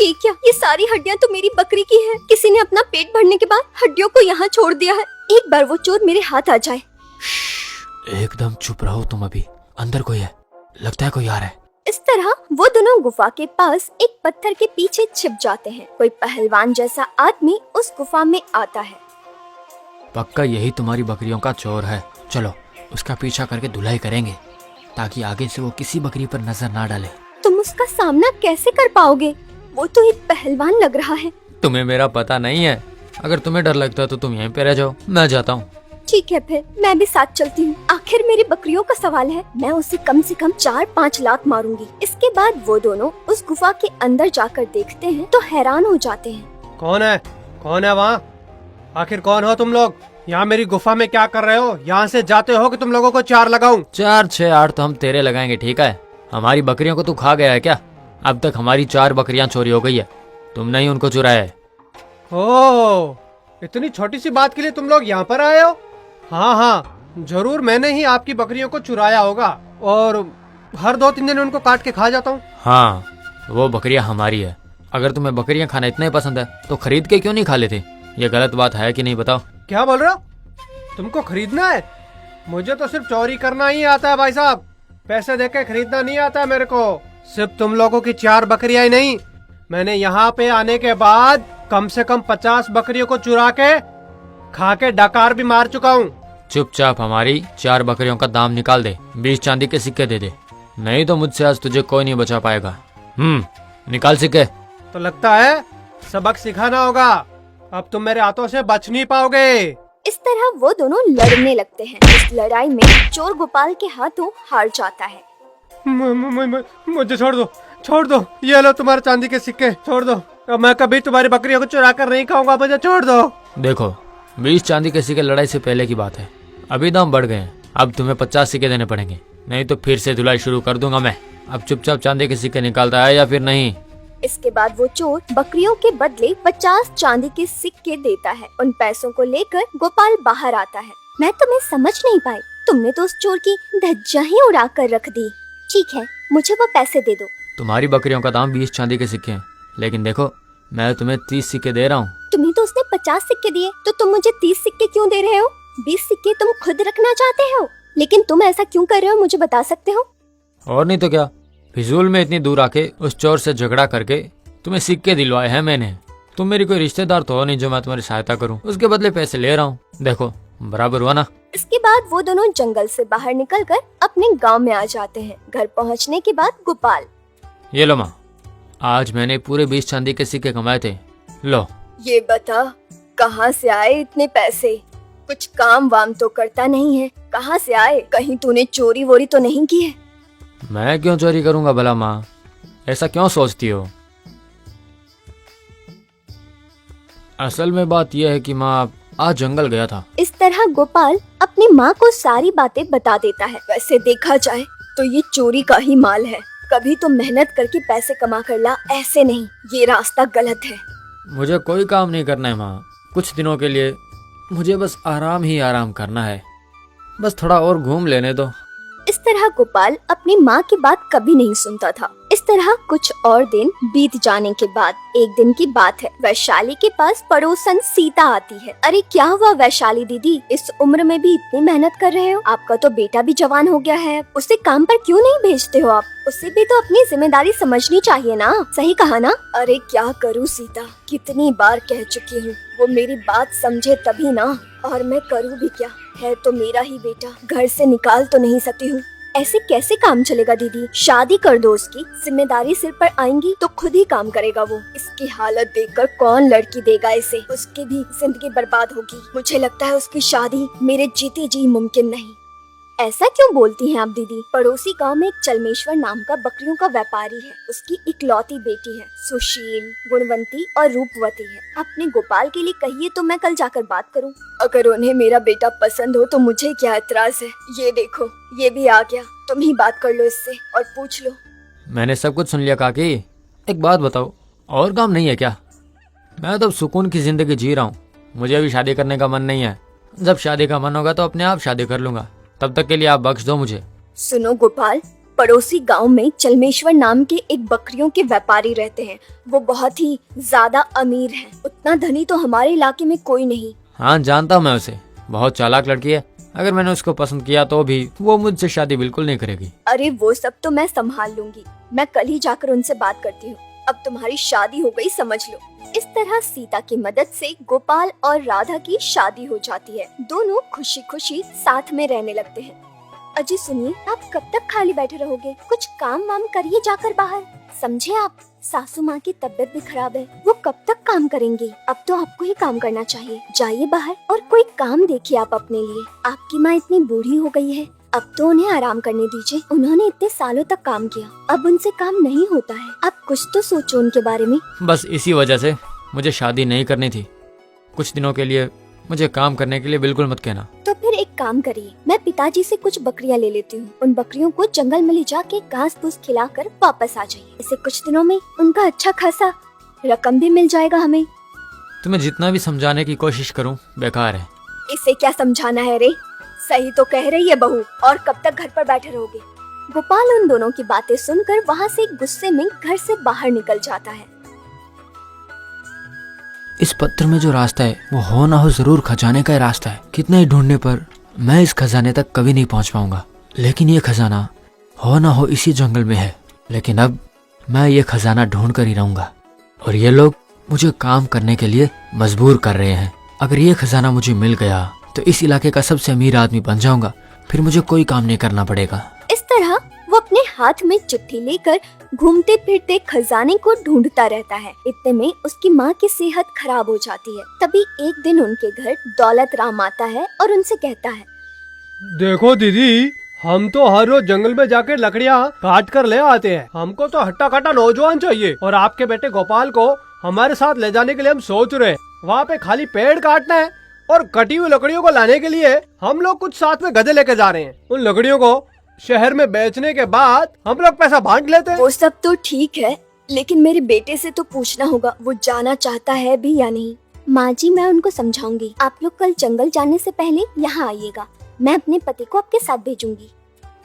ये क्या, ये सारी हड्डियाँ तो मेरी बकरी की है। किसी ने अपना पेट भरने के बाद हड्डियों को यहाँ छोड़ दिया है। एक बार वो चोर मेरे हाथ आ जाए। एकदम चुप रहो तुम, अभी अंदर कोई है, लगता है कोई आ रहा है। इस तरह वो दोनों गुफा के पास एक पत्थर के पीछे छिप जाते हैं। कोई पहलवान जैसा आदमी उस गुफा में आता है। पक्का यही तुम्हारी बकरियों का चोर है, चलो उसका पीछा करके धुलाई करेंगे ताकि आगे से वो किसी बकरी पर नजर ना डाले। तुम उसका सामना कैसे कर पाओगे? वो तो एक पहलवान लग रहा है। तुम्हें मेरा पता नहीं है, अगर तुम्हें डर लगता है तो तुम यहीं पे रह जाओ, मैं जाता हूँ। ठीक है, फिर मैं भी साथ चलती हूँ। आखिर मेरी बकरियों का सवाल है, मैं उसे कम से कम 4-5 लात मारूंगी। इसके बाद वो दोनों उस गुफा के अंदर जाकर देखते हैं तो हैरान हो जाते हैं। कौन है वहाँ? आखिर कौन हो तुम लोग? यहाँ मेरी गुफा में क्या कर रहे हो? यहाँ से जाते हो कि तुम लोगों को 4 लगाऊं? 4, 6, 8 तो हम तेरे लगाएंगे, ठीक है? हमारी बकरियों को तू खा गया है क्या? अब तक हमारी 4 बकरियां चोरी हो गई है, तुमने ही उनको चुराया है। ओह, इतनी छोटी सी बात के लिए तुम लोग यहाँ पर आए हो? हाँ, जरूर मैंने ही आपकी बकरियों को चुराया होगा और हर 2-3 दिन उनको काट के खा जाता हूँ। हाँ, वो बकरियां हमारी है। अगर तुम्हें बकरियां खाना इतना ही पसंद है तो खरीद के क्यों नहीं खा लेते? ये गलत बात है कि नहीं, बताओ। क्या बोल रहे हो? तुमको खरीदना है? मुझे तो सिर्फ चोरी करना ही आता है भाई साहब, पैसे देके खरीदना नहीं आता है मेरे को। सिर्फ तुम लोगों की 4 बकरियां ही नहीं, मैंने यहाँ पे आने के बाद कम से कम 50 बकरियों को चुरा के खा के डकार भी मार चुका हूँ। चुपचाप हमारी 4 बकरियों का दाम निकाल दे, 20 चांदी के सिक्के दे दे, नहीं तो मुझसे आज तुझे कोई नहीं बचा पाएगा। निकाल सिक्के। तो लगता है सबक सिखाना होगा, अब तुम मेरे हाथों से बच नहीं पाओगे। इस तरह वो दोनों लड़ने लगते हैं। इस लड़ाई में चोर गोपाल के हाथों हार जाता है। मुझे छोड़ दो, ये लो तुम्हारे चांदी के सिक्के, छोड़ दो। अब मैं कभी तुम्हारी बकरियों को चुरा कर नहीं खाऊंगा, मुझे छोड़ दो। देखो, 20 चांदी के सिक्के लड़ाई से पहले की बात है, अभी दाम बढ़ गए हैं, अब तुम्हें 50 सिक्के देने पड़ेंगे, नहीं तो फिर से धुलाई शुरू कर दूंगा मैं। अब चुपचाप चांदी के सिक्के निकालता है या फिर नहीं? इसके बाद वो चोर बकरियों के बदले 50 चांदी के सिक्के देता है। उन पैसों को लेकर गोपाल बाहर आता है। मैं तुम्हें समझ नहीं पाई, तुमने तो उस चोर की धज्जियां ही उड़ा कर रख दी। ठीक है, मुझे वो पैसे दे दो। तुम्हारी बकरियों का दाम 20 चांदी के सिक्के हैं, लेकिन देखो मैं तुम्हें 30 सिक्के दे रहा हूँ। तुम्हें तो उसने 50 सिक्के दिए, तो तुम मुझे 30 सिक्के क्यों दे रहे हो? 20 सिक्के तुम खुद रखना चाहते हो, लेकिन तुम ऐसा क्यों कर रहे हो, मुझे बता सकते हो? और नहीं तो क्या, फिजूल में इतनी दूर आके उस चोर से झगड़ा करके तुम्हें सिक्के दिलवाए हैं मैंने। तुम मेरी कोई रिश्तेदार तो हो नहीं जो मैं तुम्हारी सहायता करूं, उसके बदले पैसे ले रहा हूं। देखो बराबर हुआ ना। इसके बाद वो दोनों जंगल से बाहर निकलकर अपने गांव में आ जाते हैं। घर पहुंचने के बाद गोपाल, ये लो माँ, आज मैंने पूरे 20 चांदी के सिक्के कमाए थे, लो। ये बता, कहाँ से आए इतने पैसे? कुछ काम वाम तो करता नहीं है, कहाँ से आए? कहीं तूने चोरी वोरी तो नहीं की है? मैं क्यों चोरी करूंगा भला माँ, ऐसा क्यों सोचती हो? असल में बात यह है कि माँ आज जंगल गया था। इस तरह गोपाल अपनी माँ को सारी बातें बता देता है। वैसे देखा जाए तो ये चोरी का ही माल है। कभी तो मेहनत करके पैसे कमा कर ला, ऐसे नहीं, ये रास्ता गलत है। मुझे कोई काम नहीं करना है माँ, कुछ दिनों के लिए मुझे बस आराम ही आराम करना है, बस थोड़ा और घूम लेने दो। इस तरह गोपाल अपनी माँ की बात कभी नहीं सुनता था। इस तरह कुछ और दिन बीत जाने के बाद एक दिन की बात है, वैशाली के पास पड़ोसन सीता आती है। अरे क्या हुआ वैशाली दीदी, इस उम्र में भी इतनी मेहनत कर रहे हो? आपका तो बेटा भी जवान हो गया है, उसे काम पर क्यों नहीं भेजते हो आप? उसे भी तो अपनी जिम्मेदारी समझनी चाहिए ना। सही कहा ना? अरे क्या करूँ सीता, कितनी बार कह चुकी हूँ, वो मेरी बात समझे तभी ना, और मैं करूँ भी क्या, है तो मेरा ही बेटा, घर से निकाल तो नहीं सकती हूँ। ऐसे कैसे काम चलेगा दीदी? शादी कर दो उसकी, जिम्मेदारी सिर पर आएंगी तो खुद ही काम करेगा वो। इसकी हालत देखकर कौन लड़की देगा इसे? उसकी भी जिंदगी बर्बाद होगी। मुझे लगता है उसकी शादी मेरे जीते जी मुमकिन नहीं। ऐसा क्यों बोलती हैं आप दीदी? पड़ोसी गांव में एक चलमेश्वर नाम का बकरियों का व्यापारी है। उसकी इकलौती बेटी है, सुशील, गुणवंती और रूपवती है। अपने गोपाल के लिए कहिए तो मैं कल जाकर बात करूं। अगर उन्हें मेरा बेटा पसंद हो तो मुझे क्या एतराज है। ये देखो, ये भी आ गया, तुम ही बात कर लो इससे और पूछ लो। मैंने सब कुछ सुन लिया काकी, एक बात बताओ, और काम नहीं है क्या? मैं तो सुकून की जिंदगी जी रहा हूँ, मुझे अभी शादी करने का मन नहीं है। जब शादी का मन होगा तो अपने आप शादी कर लूंगा, तब तक के लिए आप बख्श दो मुझे। सुनो गोपाल, पड़ोसी गांव में चलमेश्वर नाम के एक बकरियों के व्यापारी रहते हैं। वो बहुत ही ज्यादा अमीर हैं। उतना धनी तो हमारे इलाके में कोई नहीं। हाँ जानता हूँ मैं उसे, बहुत चालाक लड़की है। अगर मैंने उसको पसंद किया तो भी वो मुझसे शादी बिल्कुल नहीं करेगी। अरे वो सब तो मैं संभाल लूंगी, मैं कल ही जाकर उनसे बात करती हूँ। अब तुम्हारी शादी हो गई समझ लो। इस तरह सीता की मदद से गोपाल और राधा की शादी हो जाती है। दोनों खुशी खुशी साथ में रहने लगते हैं। अजी सुनिए, आप कब तक खाली बैठे रहोगे? कुछ काम वाम करिए जाकर बाहर। समझे आप, सासू माँ की तबीयत भी खराब है, वो कब तक काम करेंगी? अब तो आपको ही काम करना चाहिए। जाइए बाहर और कोई काम देखिए आप अपने लिए। आपकी माँ इतनी बूढ़ी हो गई है, अब तो उन्हें आराम करने दीजिए। उन्होंने इतने सालों तक काम किया, अब उनसे काम नहीं होता है। आप कुछ तो सोचो उनके बारे में। बस इसी वजह से मुझे शादी नहीं करनी थी। कुछ दिनों के लिए मुझे काम करने के लिए बिल्कुल मत कहना। तो फिर एक काम करिए, मैं पिताजी से कुछ बकरियां ले लेती हूँ। उन बकरियों को जंगल में ले जाके घास फूस खिलाकर वापस आ जाइए। इसे कुछ दिनों में उनका अच्छा खासा रकम भी मिल जाएगा हमें। तुम्हें जितना भी समझाने की कोशिश करूँ बेकार है। इसे क्या समझाना है रे, सही तो कह रही है बहू। और कब तक घर पर बैठे रहोगे? गोपाल उन दोनों की बातें सुनकर वहाँ से गुस्से में घर से बाहर निकल जाता है। इस पत्र में जो रास्ता है वो हो ना हो जरूर खजाने का ही रास्ता है। कितना ही ढूंढने पर मैं इस खजाने तक कभी नहीं पहुंच पाऊंगा। लेकिन ये खजाना हो ना हो इसी जंगल में है। लेकिन अब मैं ये खजाना ढूंढ कर ही रहूंगा। और ये लोग मुझे काम करने के लिए मजबूर कर रहे हैं। अगर ये खजाना मुझे मिल गया तो इस इलाके का सबसे अमीर आदमी बन जाऊंगा। फिर मुझे कोई काम नहीं करना पड़ेगा। इस तरह वो अपने हाथ में चिट्ठी लेकर घूमते फिरते खजाने को ढूंढता रहता है। इतने में उसकी माँ की सेहत खराब हो जाती है। तभी एक दिन उनके घर दौलत राम आता है और उनसे कहता है, देखो दीदी, हम तो हर रोज जंगल में जाके लकड़ियाँ काट कर ले आते हैं। हमको तो हट्टा कट्टा नौजवान चाहिए और आपके बेटे गोपाल को हमारे साथ ले जाने के लिए हम सोच रहे हैं। वहाँ पे खाली पेड़ काटना है और कटी हुई लकड़ियों को लाने के लिए हम लोग कुछ साथ में गधे लेके जा रहे हैं। उन लकड़ियों को शहर में बेचने के बाद हम लोग पैसा बांट लेते हैं। वो सब तो ठीक है, लेकिन मेरे बेटे से तो पूछना होगा वो जाना चाहता है भी या नहीं। माँ जी, मैं उनको समझाऊंगी। आप लोग कल जंगल जाने से पहले यहाँ आइएगा। मैं अपने पति को आपके साथ भेजूंगी।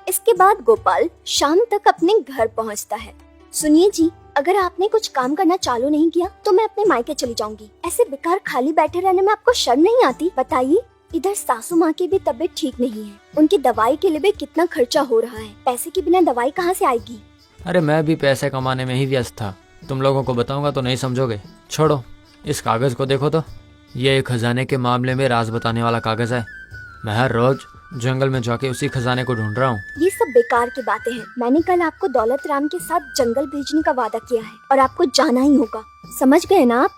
इसके बाद गोपाल शाम तक अपने घर पहुँचता है। सुनिए जी, अगर आपने कुछ काम करना चालू नहीं किया तो मैं अपने मायके चली जाऊंगी। ऐसे बेकार खाली बैठे रहने में आपको शर्म नहीं आती? बताइए, इधर सासू माँ की भी तबीयत ठीक नहीं है। उनकी दवाई के लिए भी कितना खर्चा हो रहा है। पैसे के बिना दवाई कहाँ से आएगी? अरे मैं भी पैसे कमाने में ही व्यस्त था। तुम लोगों को बताऊंगा तो नहीं समझोगे। छोड़ो, इस कागज को देखो तो। ये एक खजाने के मामले में राज बताने वाला कागज है। मैं हर रोज जंगल में जाके उसी खजाने को ढूंढ रहा हूँ। ये सब बेकार की बातें हैं। मैंने कल आपको दौलत राम के साथ जंगल भेजने का वादा किया है और आपको जाना ही होगा। समझ गए ना आप?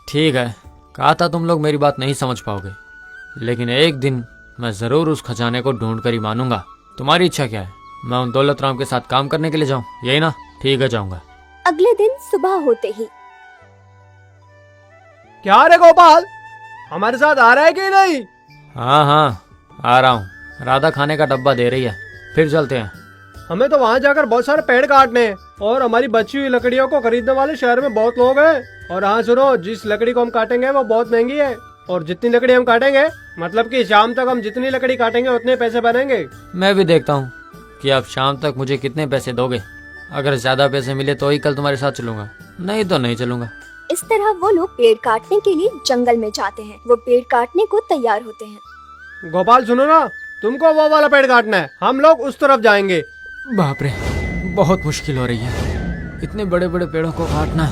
ठीक है, कहा था तुम लोग मेरी बात नहीं समझ पाओगे, लेकिन एक दिन मैं जरूर उस खजाने को ढूंढ कर ही मानूंगा। तुम्हारी इच्छा क्या है? मैं उन दौलत राम के साथ काम करने के लिए जाऊँ, यही ना? ठीक है, जाऊंगा। अगले दिन सुबह होते ही, क्या रे गोपाल, हमारे साथ आ रहा है कि नहीं? हाँ हाँ, आ रहा हूँ। राधा खाने का डब्बा दे रही है, फिर चलते हैं। हमें तो वहाँ जाकर बहुत सारे पेड़ काटने हैं और हमारी बची हुई लकड़ियों को खरीदने वाले शहर में बहुत लोग हैं। और हाँ सुनो, जिस लकड़ी को हम काटेंगे वो बहुत महंगी है और जितनी लकड़ी हम काटेंगे, मतलब कि शाम तक हम जितनी लकड़ी काटेंगे उतने पैसे बनेंगे। मैं भी देखता हूँ कि आप शाम तक मुझे कितने पैसे दोगे। अगर ज्यादा पैसे मिले तो ही कल तुम्हारे साथ चलूंगा, नहीं तो नहीं चलूंगा। इस तरह वो लोग पेड़ काटने के लिए जंगल में जाते हैं। वो पेड़ काटने को तैयार होते हैं। गोपाल सुनो ना, तुमको वो वाला पेड़ काटना है, हम लोग उस तरफ जाएंगे। बाप रे, बहुत मुश्किल हो रही है। इतने बड़े बड़े पेड़ों को काटना,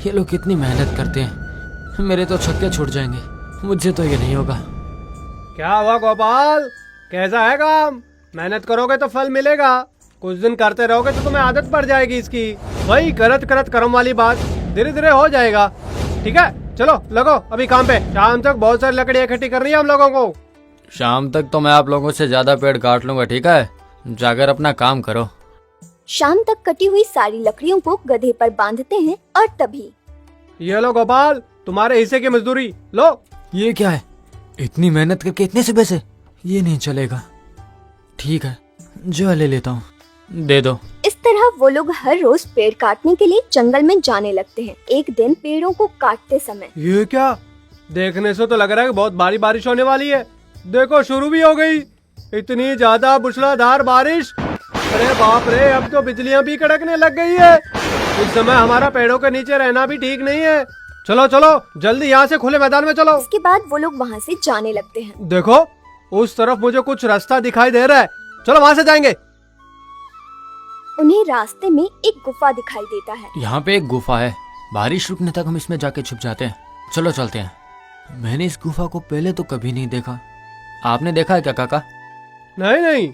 ये लोग कितनी मेहनत करते हैं। मेरे तो छक्के छूट जाएंगे, मुझसे तो ये नहीं होगा। क्या हुआ गोपाल, कैसा है काम? मेहनत करोगे तो फल मिलेगा, कुछ दिन करते रहोगे तो तुम्हें आदत पड़ जाएगी इसकी। वही करत करत कर्म वाली बात, धीरे धीरे हो जाएगा। ठीक है, चलो लगो अभी काम पे। शाम तक बहुत सारी लकड़ी इकट्ठी करनी है हम लोगों को। शाम तक तो मैं आप लोगों से ज्यादा पेड़ काट लूंगा, ठीक है? जाकर अपना काम करो। शाम तक कटी हुई सारी लकड़ियों को गधे पर बांधते हैं और तभी, ये लो गोपाल, तुम्हारे हिस्से की मजदूरी लो। ये क्या है? इतनी मेहनत करके इतने से पैसे? ये नहीं चलेगा। ठीक है, जो ले लेता हूँ, दे दो। इस तरह वो लोग हर रोज पेड़ काटने के लिए जंगल में जाने लगते हैं। एक दिन पेड़ों को काटते समय, ये क्या? देखने से तो लग रहा है कि बहुत भारी बारिश होने वाली है। देखो शुरू भी हो गई, इतनी ज्यादा मूसलाधार बारिश। अरे बाप रे, अब तो बिजलियां भी कड़कने लग गई है। इस समय हमारा पेड़ों के नीचे रहना भी ठीक नहीं है। चलो चलो जल्दी यहाँ से खुले मैदान में चलो। इसके बाद वो लोग वहाँ से जाने लगते हैं। देखो उस तरफ मुझे कुछ रास्ता दिखाई दे रहा है, चलो वहाँ से जाएंगे। उन्हें रास्ते में एक गुफा दिखाई देता है। यहाँ पे एक गुफा है, बारिश रुकने तक हम इसमें जाके छुप जाते हैं। चलो चलते हैं। मैंने इस गुफा को पहले तो कभी नहीं देखा, आपने देखा है क्या काका? नहीं नहीं,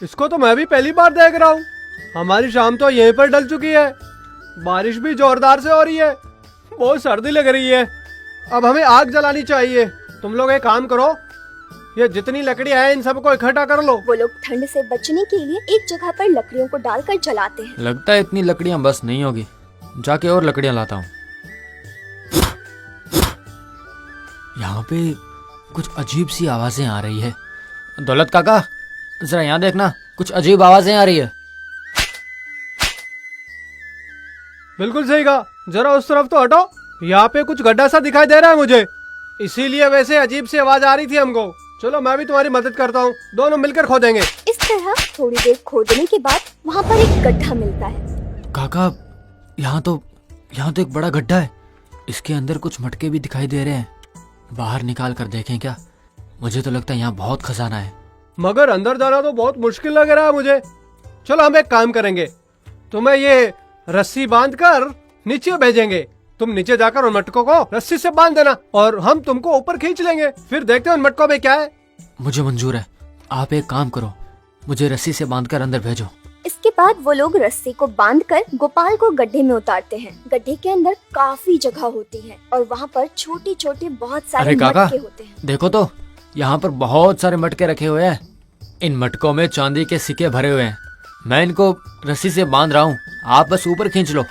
इसको तो मैं भी पहली बार देख रहा हूँ। हमारी शाम तो यहीं पर डल चुकी है, बारिश भी जोरदार से हो रही है, बहुत सर्दी लग रही है। अब हमें आग जलानी चाहिए। तुम लोग एक काम करो, ये जितनी लकड़ियां हैं इन सबको इकट्ठा कर लो। वो लोग ठंड से बचने के लिए एक जगह पर लकड़ियों को डालकर जलाते हैं। लगता है इतनी लकड़ियां बस नहीं होगी, जाके और लकड़ियां लाता हूँ। यहाँ पे कुछ अजीब सी आवाजें आ रही है। दौलत काका जरा यहाँ देखना, कुछ अजीब आवाजें आ रही है। बिल्कुल सही कहा, जरा उस तरफ तो हटो। यहाँ पे कुछ गड्ढा सा दिखाई दे रहा है मुझे, इसीलिए वैसे अजीब सी आवाज आ रही थी हमको। चलो मैं भी तुम्हारी मदद करता हूँ, दोनों मिलकर खोदेंगे। इस तरह थोड़ी देर खोदने के बाद वहाँ पर एक गड्ढा मिलता है। काका यहाँ तो एक बड़ा गड्ढा है, इसके अंदर कुछ मटके भी दिखाई दे रहे हैं। बाहर निकाल कर देखें क्या? मुझे तो लगता है यहाँ बहुत खजाना है। मगर अंदर जाना तो बहुत मुश्किल लग रहा है मुझे। चलो हम एक काम करेंगे, तुम्हें ये रस्सी बांध कर नीचे भेजेंगे। तुम नीचे जाकर उन मटकों को रस्सी से बांध देना और हम तुमको ऊपर खींच लेंगे, फिर देखते हैं उन मटकों में क्या है। मुझे मंजूर है, आप एक काम करो, मुझे रस्सी से बांधकर अंदर भेजो। इसके बाद वो लोग रस्सी को बांधकर गोपाल को गड्ढे में उतारते हैं। गड्ढे के अंदर काफी जगह होती है और वहाँ पर छोटे छोटे बहुत सारे अरे काका, मटके होते हैं। देखो तो यहाँ पर बहुत सारे मटके रखे हुए हैं। इन मटकों में चांदी के सिक्के भरे हुए हैं। मैं इनको रस्सी से बांध रहा हूँ, आप बस ऊपर खींच लो।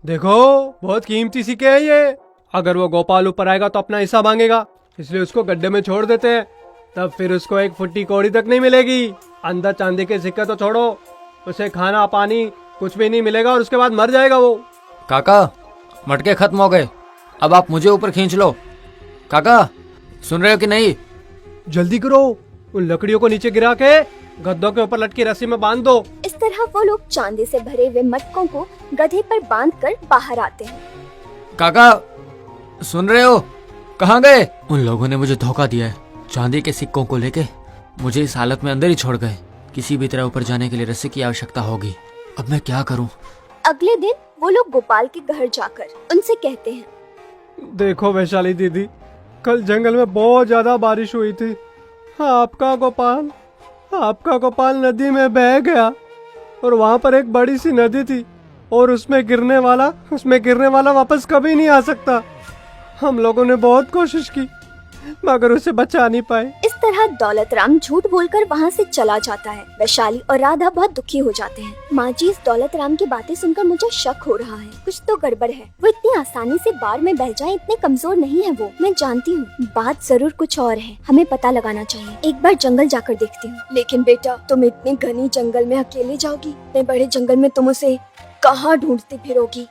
देखो बहुत कीमती सिक्के हैं ये। अगर वो गोपाल ऊपर आएगा तो अपना हिस्सा मांगेगा, इसलिए उसको गड्ढे में छोड़ देते हैं। तब फिर उसको एक फुट्टी कौड़ी तक नहीं मिलेगी। अंदर चांदी के सिक्के तो छोड़ो, उसे खाना पानी कुछ भी नहीं मिलेगा और उसके बाद मर जाएगा वो। काका मटके खत्म हो गए, अब आप मुझे ऊपर खींच लो। काका सुन रहे हो कि नहीं? जल्दी करो, उन लकड़ियों को नीचे गिरा के गद्दों के ऊपर लटकी रस्सी में बांध दो। इस तरह वो लोग चांदी से भरे हुए मटकों को गधे पर बांधकर बाहर आते हैं। काका सुन रहे हो? कहाँ गए? उन लोगों ने मुझे धोखा दिया है, चांदी के सिक्कों को लेके मुझे इस हालत में अंदर ही छोड़ गए। किसी भी तरह ऊपर जाने के लिए रस्सी की आवश्यकता होगी। अब मैं क्या करूं? अगले दिन वो लोग गोपाल के घर जाकर उनसे कहते हैं, देखो वैशाली दीदी, कल जंगल में बहुत ज्यादा बारिश हुई थी। आपका गोपाल नदी में बह गया और वहाँ पर एक बड़ी सी नदी थी और उसमें गिरने वाला वापस कभी नहीं आ सकता। हम लोगों ने बहुत कोशिश की मगर उसे बचा नहीं पाए। इस तरह दौलत राम झूठ बोलकर वहाँ से चला जाता है। वैशाली और राधा बहुत दुखी हो जाते हैं। माँ जी, इस दौलत राम की बातें सुनकर मुझे शक हो रहा है, कुछ तो गड़बड़ है। वो इतनी आसानी से बाढ़ में बह जाए, इतने कमजोर नहीं है वो। मैं जानती हूँ बात जरूर कुछ और है, हमें पता लगाना चाहिए। एक बार जंगल जाकर देखती हूँ। लेकिन बेटा, तुम इतनी घनी जंगल में अकेले जाओगी? इतने बड़े जंगल में तुम उसे कहाँ ढूंढती फिरोगी?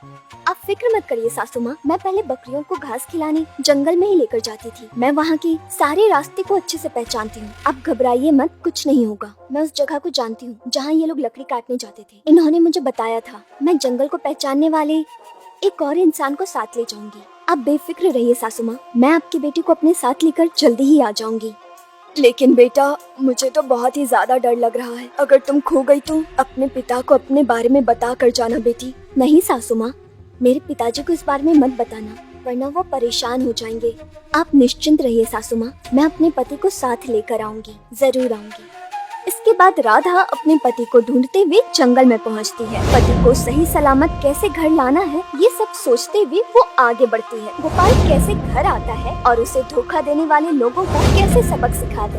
आप फिक्र मत करिए सासू माँ, मैं पहले बकरियों को घास खिलाने जंगल में ही लेकर जाती थी। मैं वहाँ के सारे रास्ते को अच्छे से पहचानती हूँ। आप घबराइए मत, कुछ नहीं होगा। मैं उस जगह को जानती हूँ जहाँ ये लोग लकड़ी काटने जाते थे। इन्होंने मुझे बताया था। मैं जंगल को पहचानने वाले एक और इंसान को साथ ले जाऊंगी। आप बेफिक्र रहिए सासू माँ, मैं आपकी बेटी को अपने साथ लेकर जल्दी ही आ जाऊंगी। लेकिन बेटा, मुझे तो बहुत ही ज्यादा डर लग रहा है। अगर तुम खो गई तो अपने पिता को अपने बारे में बता कर जाना बेटी। नहीं सासू माँ, मेरे पिताजी को इस बारे में मत बताना, वरना वो परेशान हो जाएंगे। आप निश्चिंत रहिए सासू माँ, मैं अपने पति को साथ लेकर आऊंगी, जरूर आऊंगी। इसके बाद राधा अपने पति को ढूंढते हुए जंगल में पहुंचती है। पति को सही सलामत कैसे घर लाना है, ये सब सोचते हुए वो आगे बढ़ती है। गोपाल कैसे घर आता है और उसे धोखा देने वाले लोगों को कैसे सबक सिखाते हैं।